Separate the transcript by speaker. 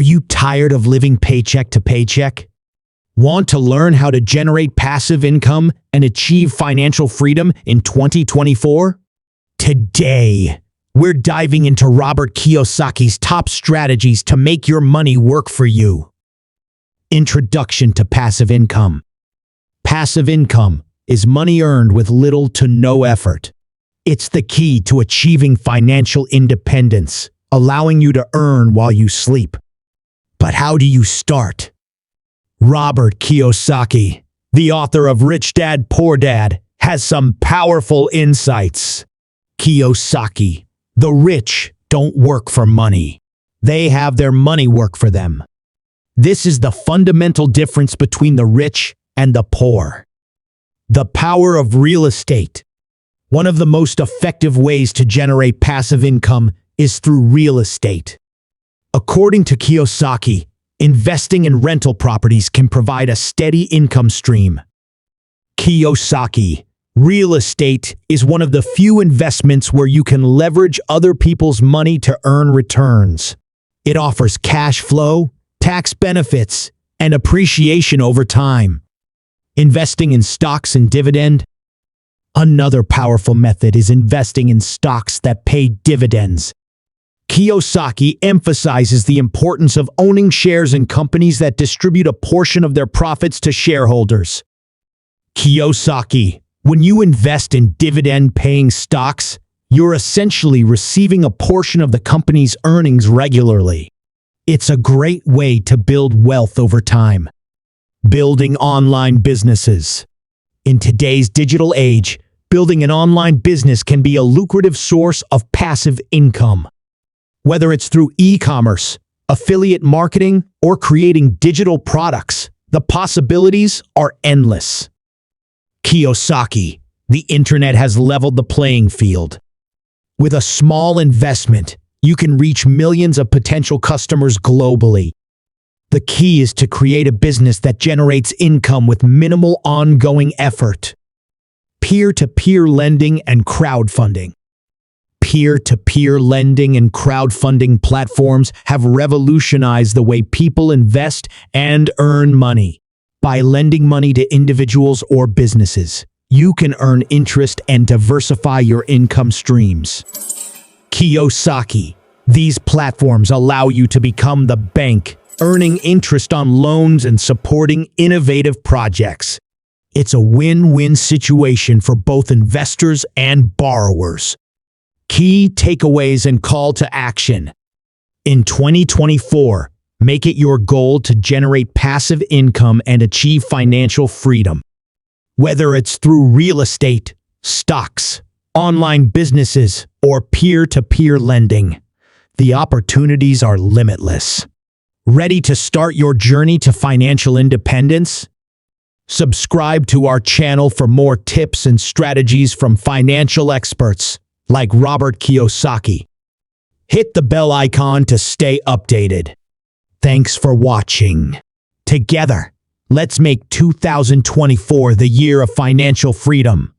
Speaker 1: you tired of living paycheck to paycheck? Want to learn how to generate passive income and achieve financial freedom in 2024? Today, we're diving into Robert Kiyosaki's top strategies to make your money work for you. Introduction to passive income. Passive income is money earned with little to no effort. It's the key to achieving financial independence, allowing you to earn while you sleep. But how do you start? Robert Kiyosaki, the author of Rich Dad, Poor Dad, has some powerful insights. Kiyosaki, the rich don't work for money. They have their money work for them. This is the fundamental difference between the rich and the poor. The power of real estate. One of the most effective ways to generate passive income is through real estate. According to Kiyosaki, investing in rental properties can provide a steady income stream. Kiyosaki, real estate is one of the few investments where you can leverage other people's money to earn returns. It offers cash flow, tax benefits, and appreciation over time. Investing in stocks and dividend. Another powerful method is investing in stocks that pay dividends. Kiyosaki emphasizes the importance of owning shares in companies that distribute a portion of their profits to shareholders. Kiyosaki, when you invest in dividend-paying stocks, you're essentially receiving a portion of the company's earnings regularly. It's a great way to build wealth over time. Building online businesses. In today's digital age, building an online business can be a lucrative source of passive income. Whether it's through e-commerce, affiliate marketing, or creating digital products, the possibilities are endless. Kiyosaki, the internet has leveled the playing field. With a small investment, you can reach millions of potential customers globally. The key is to create a business that generates income with minimal ongoing effort. Peer-to-peer lending and crowdfunding. Peer-to-peer lending and crowdfunding platforms have revolutionized the way people invest and earn money. By lending money to individuals or businesses, you can earn interest and diversify your income streams. Kiyosaki, these platforms allow you to become the bank, earning interest on loans and supporting innovative projects. It's a win-win situation for both investors and borrowers. Key takeaways and call to action. In 2024, make it your goal to generate passive income and achieve financial freedom. Whether it's through real estate, stocks, online businesses, or peer-to-peer lending, the opportunities are limitless. Ready to start your journey to financial independence? Subscribe to our channel for more tips and strategies from financial experts like Robert Kiyosaki. Hit the bell icon to stay updated. Thanks for watching. Together, let's make 2024 the year of financial freedom.